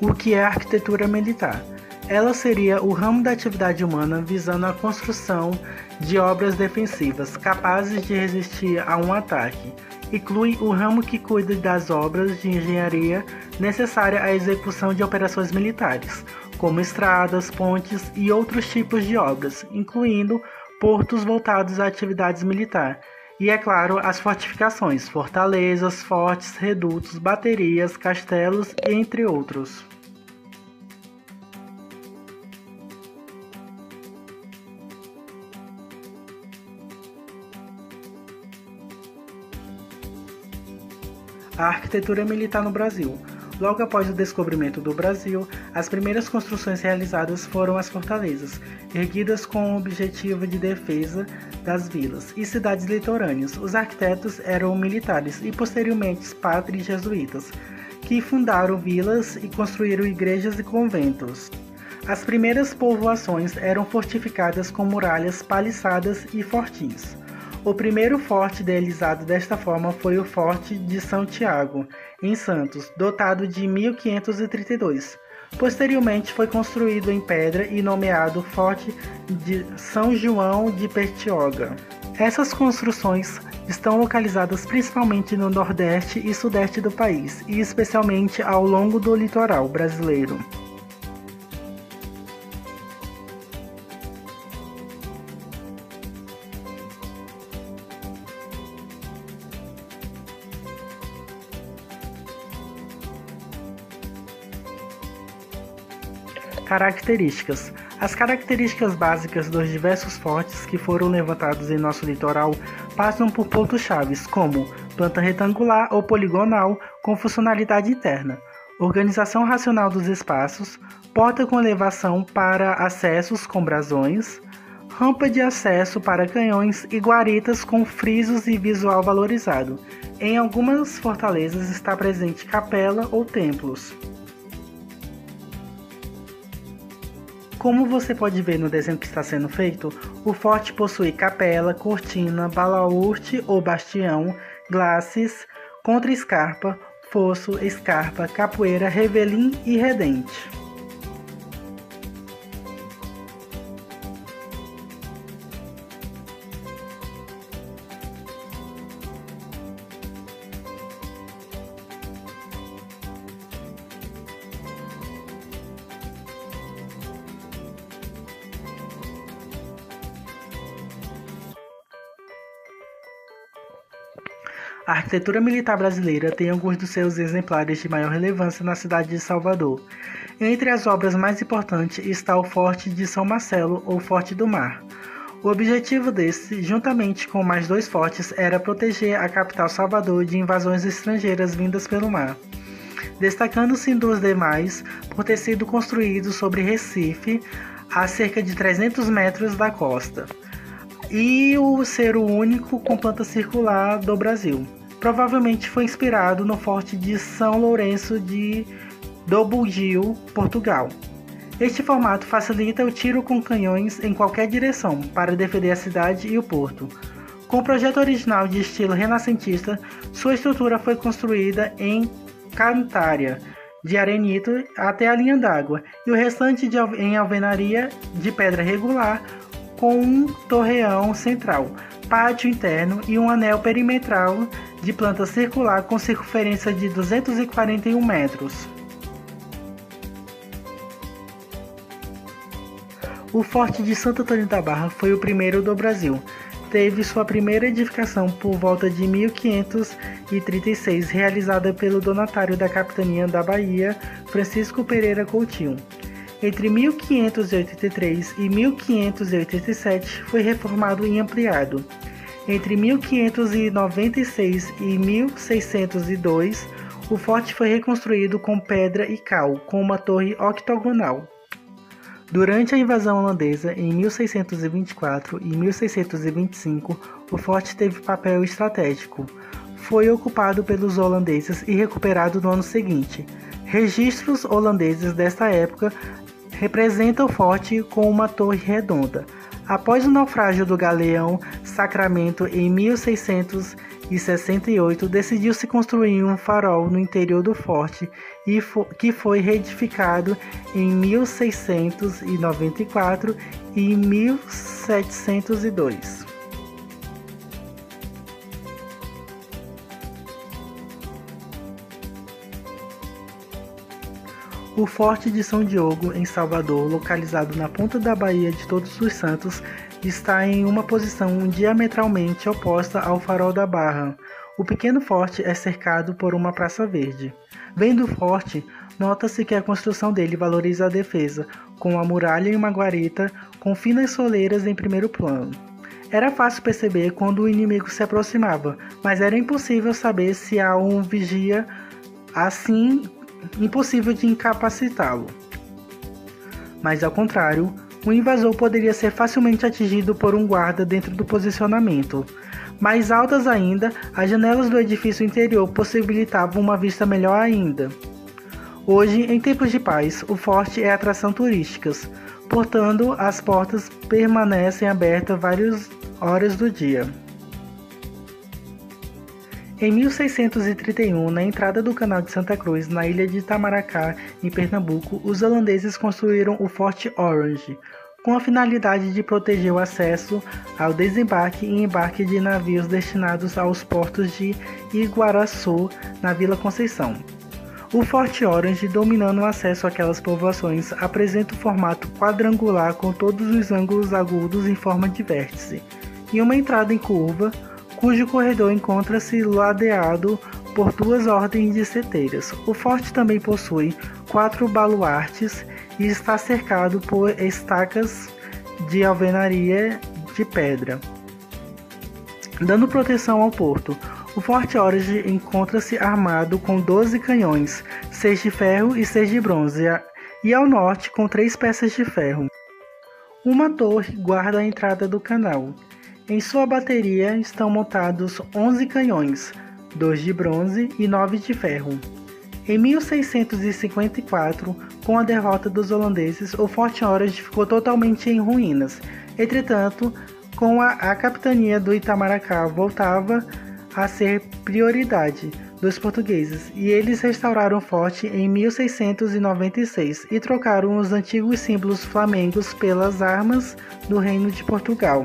O que é a arquitetura militar? Ela seria o ramo da atividade humana visando a construção de obras defensivas capazes de resistir a um ataque. Inclui o ramo que cuida das obras de engenharia necessárias à execução de operações militares, como estradas, pontes e outros tipos de obras, incluindo portos voltados a atividades militares. E, é claro, as fortificações, fortalezas, fortes, redutos, baterias, castelos, entre outros. A arquitetura militar no Brasil. Logo após o descobrimento do Brasil, as primeiras construções realizadas foram as fortalezas, erguidas com o objetivo de defesa das vilas e cidades litorâneas. Os arquitetos eram militares e posteriormente padres jesuítas, que fundaram vilas e construíram igrejas e conventos. As primeiras povoações eram fortificadas com muralhas, paliçadas e fortins. O primeiro forte idealizado desta forma foi o Forte de São Tiago, em Santos, dotado de 1532. Posteriormente foi construído em pedra e nomeado Forte de São João de Petioga. Essas construções estão localizadas principalmente no nordeste e sudeste do país, e especialmente ao longo do litoral brasileiro. Características. As características básicas dos diversos fortes que foram levantados em nosso litoral passam por pontos-chave, como planta retangular ou poligonal com funcionalidade interna, organização racional dos espaços, porta com elevação para acessos com brasões, rampa de acesso para canhões e guaritas com frisos e visual valorizado. Em algumas fortalezas está presente capela ou templos. Como você pode ver no desenho que está sendo feito, o forte possui capela, cortina, balaúrte ou bastião, glacis, contra-escarpa, fosso, escarpa, capoeira, revelim e redente. A arquitetura militar brasileira tem alguns dos seus exemplares de maior relevância na cidade de Salvador. Entre as obras mais importantes está o Forte de São Marcelo ou Forte do Mar. O objetivo desse, juntamente com mais dois fortes, era proteger a capital Salvador de invasões estrangeiras vindas pelo mar, destacando-se dos demais por ter sido construído sobre Recife, a cerca de 300 metros da costa, e o ser o único com planta circular do Brasil. Provavelmente foi inspirado no Forte de São Lourenço do Bugio, Portugal. Este formato facilita o tiro com canhões em qualquer direção para defender a cidade e o porto. Com o projeto original de estilo renascentista, sua estrutura foi construída em cantária de arenito até a linha d'água e o restante em alvenaria de pedra regular com um torreão central, pátio interno e um anel perimetral de planta circular com circunferência de 241 metros. O Forte de Santo Antônio da Barra foi o primeiro do Brasil. Teve sua primeira edificação por volta de 1536, realizada pelo donatário da Capitania da Bahia, Francisco Pereira Coutinho. Entre 1583 e 1587 foi reformado e ampliado. Entre 1596 e 1602, o forte foi reconstruído com pedra e cal, com uma torre octogonal. Durante a invasão holandesa, em 1624 e 1625, o forte teve papel estratégico. Foi ocupado pelos holandeses e recuperado no ano seguinte. Registros holandeses desta época representam o forte com uma torre redonda. Após o naufrágio do galeão Sacramento em 1600 1968, decidiu-se construir um farol no interior do forte que foi reedificado em 1694 e 1702. O Forte de São Diogo, em Salvador, localizado na ponta da Baía de Todos os Santos, está em uma posição diametralmente oposta ao Farol da Barra. O pequeno forte é cercado por uma praça verde. Vendo o forte, nota-se que a construção dele valoriza a defesa, com a muralha e uma guarita com finas soleiras em primeiro plano. Era fácil perceber quando o inimigo se aproximava, mas era impossível saber se há um vigia, assim impossível de incapacitá-lo. Mas ao contrário, o invasor poderia ser facilmente atingido por um guarda dentro do posicionamento. Mais altas ainda, as janelas do edifício interior possibilitavam uma vista melhor ainda. Hoje, em tempos de paz, o forte é atração turística, portanto, as portas permanecem abertas várias horas do dia. Em 1631, na entrada do Canal de Santa Cruz, na ilha de Itamaracá, em Pernambuco, os holandeses construíram o Forte Orange, com a finalidade de proteger o acesso ao desembarque e embarque de navios destinados aos portos de Iguaraçu, na Vila Conceição. O Forte Orange, dominando o acesso àquelas povoações, apresenta um formato quadrangular com todos os ângulos agudos em forma de vértice, e uma entrada em curva, cujo corredor encontra-se ladeado por duas ordens de seteiras. O forte também possui 4 baluartes e está cercado por estacas de alvenaria de pedra, dando proteção ao porto. O Forte Orange encontra-se armado com 12 canhões, 6 de ferro e 6 de bronze, e ao norte com 3 peças de ferro. Uma torre guarda a entrada do canal. Em sua bateria estão montados 11 canhões, 2 de bronze e 9 de ferro. Em 1654, com a derrota dos holandeses, o Forte Orange ficou totalmente em ruínas. Entretanto, com a capitania do Itamaracá voltava a ser prioridade dos portugueses, e eles restauraram o forte em 1696 e trocaram os antigos símbolos flamengos pelas armas do Reino de Portugal.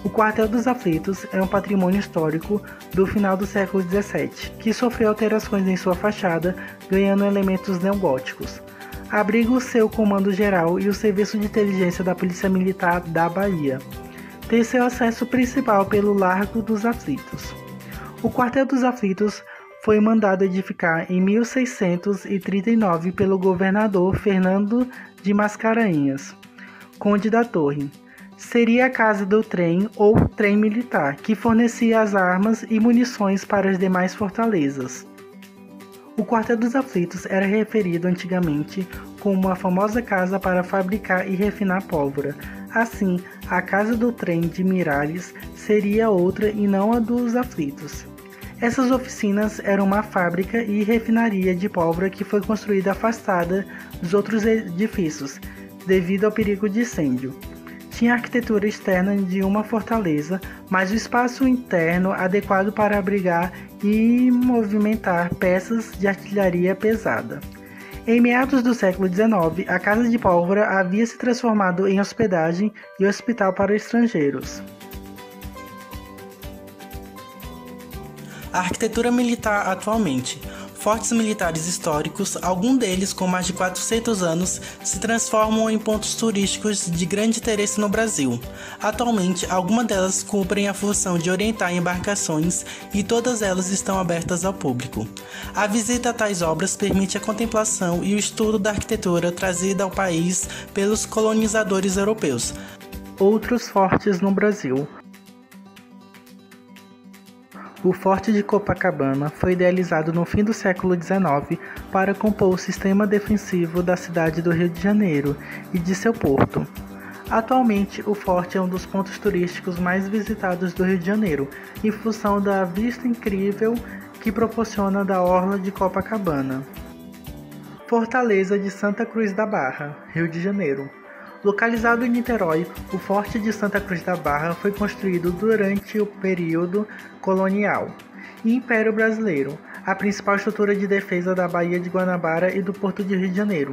O Quartel dos Aflitos é um patrimônio histórico do final do século XVII, que sofreu alterações em sua fachada, ganhando elementos neogóticos. Abriga o seu comando geral e o Serviço de Inteligência da Polícia Militar da Bahia. Tem seu acesso principal pelo Largo dos Aflitos. O Quartel dos Aflitos foi mandado edificar em 1639 pelo governador Fernando de Mascarenhas, Conde da Torre. Seria a casa do trem ou trem militar, que fornecia as armas e munições para as demais fortalezas. O Quartel dos Aflitos era referido antigamente como a famosa casa para fabricar e refinar pólvora. Assim, a casa do trem de Miralhes seria outra e não a dos Aflitos. Essas oficinas eram uma fábrica e refinaria de pólvora que foi construída afastada dos outros edifícios, devido ao perigo de incêndio. Tinha a arquitetura externa de uma fortaleza, mas o espaço interno adequado para abrigar e movimentar peças de artilharia pesada. Em meados do século XIX, a Casa de Pólvora havia se transformado em hospedagem e hospital para estrangeiros. A arquitetura militar atualmente. Fortes militares históricos, alguns deles com mais de 400 anos, se transformam em pontos turísticos de grande interesse no Brasil. Atualmente, algumas delas cumprem a função de orientar embarcações e todas elas estão abertas ao público. A visita a tais obras permite a contemplação e o estudo da arquitetura trazida ao país pelos colonizadores europeus. Outros fortes no Brasil. O Forte de Copacabana foi idealizado no fim do século XIX para compor o sistema defensivo da cidade do Rio de Janeiro e de seu porto. Atualmente, o forte é um dos pontos turísticos mais visitados do Rio de Janeiro, em função da vista incrível que proporciona da orla de Copacabana. Fortaleza de Santa Cruz da Barra, Rio de Janeiro. Localizado em Niterói, o Forte de Santa Cruz da Barra foi construído durante o período colonial e Império Brasileiro, a principal estrutura de defesa da Baía de Guanabara e do Porto de Rio de Janeiro.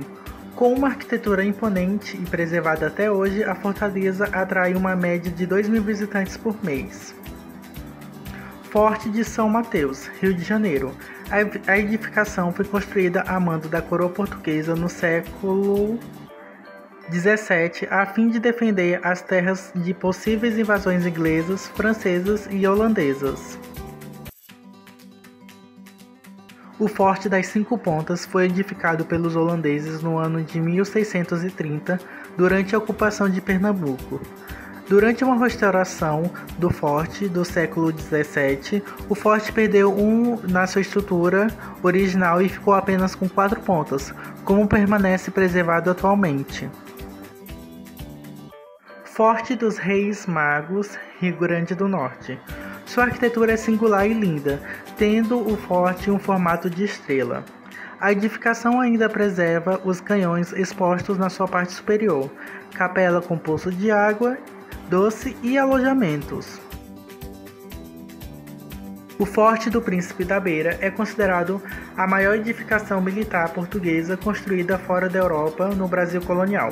Com uma arquitetura imponente e preservada até hoje, a fortaleza atrai uma média de 2.000 visitantes por mês. Forte de São Mateus, Rio de Janeiro. A edificação foi construída a mando da coroa portuguesa no século XVII a fim de defender as terras de possíveis invasões inglesas, francesas e holandesas. O Forte das Cinco Pontas foi edificado pelos holandeses no ano de 1630, durante a ocupação de Pernambuco. Durante uma restauração do forte do século XVII, o forte perdeu na sua estrutura original e ficou apenas com 4 pontas, como permanece preservado atualmente. Forte dos Reis Magos, Rio Grande do Norte. Sua arquitetura é singular e linda, tendo o forte um formato de estrela. A edificação ainda preserva os canhões expostos na sua parte superior, capela com poço de água doce e alojamentos. O Forte do Príncipe da Beira é considerado a maior edificação militar portuguesa construída fora da Europa no Brasil colonial.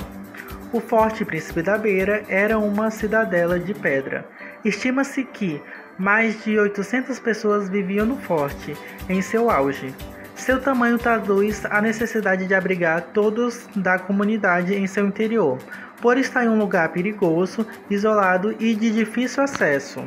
O Forte Príncipe da Beira era uma cidadela de pedra. Estima-se que mais de 800 pessoas viviam no forte em seu auge. Seu tamanho traduz a necessidade de abrigar todos da comunidade em seu interior, por estar em um lugar perigoso, isolado e de difícil acesso.